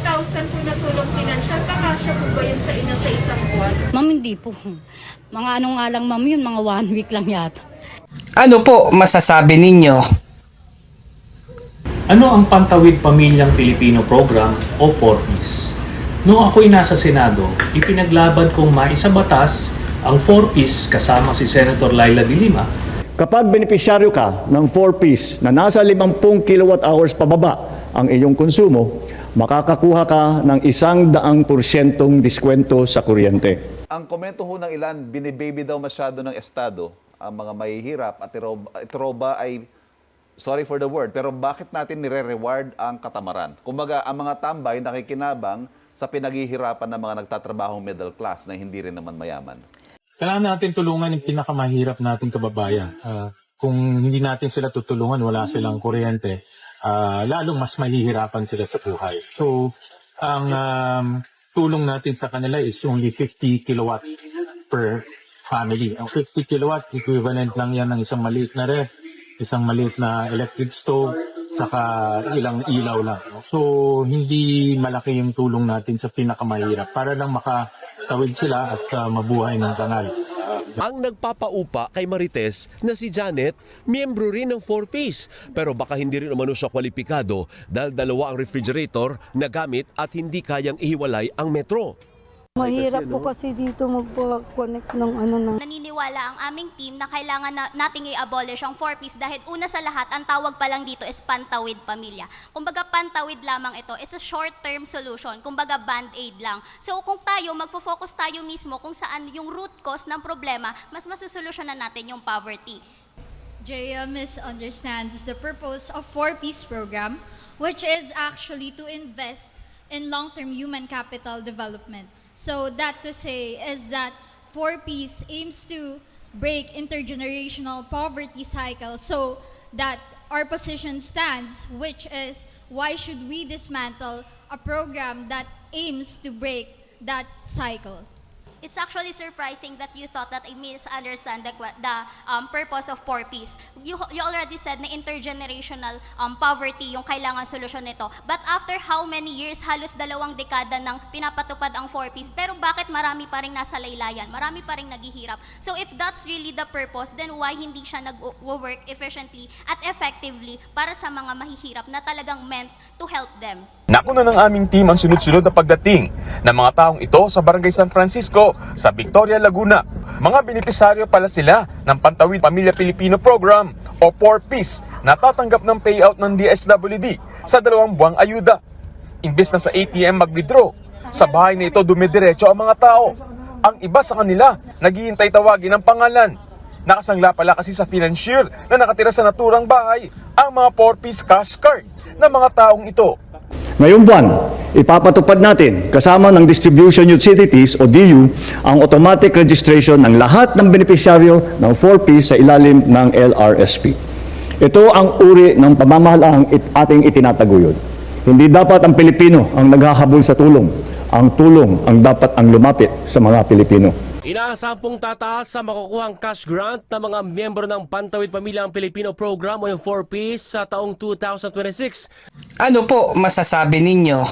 15,000 po na tulong pinansyal, kakasya po ba yun sa ina sa isang buwan? Ma'am, hindi po. Mga ano nga lang, ma'am, yun, mga 1 week lang yata. Ano po masasabi ninyo? Ano ang Pantawid Pamilyang Pilipino Program o 4Ps? Noong ako'y nasa Senado, ipinaglaban kong maisabatas ang 4Ps kasama si Senator Laila De Lima. Kapag benepisyaryo ka ng 4Ps na nasa 50 kilowatt-hours pababa ang iyong konsumo, makakakuha ka ng 100% diskwento sa kuryente. Ang komento ho ng ilan, binibaby daw masyado ng Estado ang mga mahihirap at ito ba ay, sorry for the word, pero bakit natin nire-reward ang katamaran? Kumbaga, ang mga tambay nakikinabang sa pinaghihirapan ng mga nagtatrabahong middle class na hindi rin naman mayaman. Kailangan natin tulungan yung pinakamahirap nating kababayan. Kung hindi natin sila tutulungan, wala silang kuryente, lalong mas mahihirapan sila sa buhay. So, ang tulong natin sa kanila is only 50 kilowatt per family. Ang 50 kilowatt, equivalent lang yan ng isang maliit na ref, isang maliit na electric stove, saka ilang ilaw lang. So, hindi malaki yung tulong natin sa pinakamahirap para lang makatawid sila at mabuhay ng kanal. Ang nagpapaupa kay Marites na si Janet, miyembro rin ng 4Ps. Pero baka hindi rin umano siya kwalipikado dahil dalawa ang refrigerator na gamit at hindi kayang ihiwalay ang metro. Mahirap po kasi dito magpa-connect ng ano na. Naniniwala ang aming team na kailangan nating i-abolish ang 4Ps dahil una sa lahat, ang tawag pa lang dito is Pantawid Pamilya. Kumbaga pantawid lamang ito is a short-term solution, kumbaga band-aid lang. So kung tayo, magfo-focus tayo mismo kung saan yung root cause ng problema, mas masusolusyonan natin yung poverty. JEA misunderstands the purpose of 4Ps program, which is actually to invest in long-term human capital development. So that to say is that 4Ps aims to break intergenerational poverty cycle so that our position stands, which is why should we dismantle a program that aims to break that cycle? It's actually surprising that you thought that I misunderstand the purpose of 4Ps. You already said na intergenerational poverty yung kailangan solusyon nito. But after how many years, halos 2 dekada nang pinapatupad ang 4Ps, pero bakit marami pa rin nasa laylayan? Marami pa rin naghihirap. So if that's really the purpose, then why hindi siya nag-work efficiently at effectively para sa mga mahihirap na talagang meant to help them? Nakuna ng aming team ang sunod-sunod na pagdating ng mga taong ito sa Barangay San Francisco sa Victoria, Laguna. Mga benepisaryo pala sila ng Pantawid Pamilya Pilipino Program o 4Ps na tatanggap ng payout ng DSWD sa 2 buwang ayuda. Imbes na sa ATM mag-withdraw, sa bahay na ito dumidiretso ang mga tao. Ang iba sa kanila naghihintay tawagin ang pangalan. Nakasangla pala kasi sa financier na nakatira sa naturang bahay ang mga 4Ps cash card ng mga taong ito. Ngayong buwan, ipapatupad natin kasama ng Distribution Utilities o DU ang automatic registration ng lahat ng benepisyaryo ng 4Ps sa ilalim ng LRSP. Ito ang uri ng pamamahalaang ating itinataguyod. Hindi dapat ang Pilipino ang naghahabol sa tulong. Ang tulong ang dapat ang lumapit sa mga Pilipino. Inaasahan pong tataas sa makukuhang cash grant ng mga miyembro ng Pantawid Pamilyang Pilipino Program o yung 4Ps sa taong 2026. Ano po masasabi ninyo?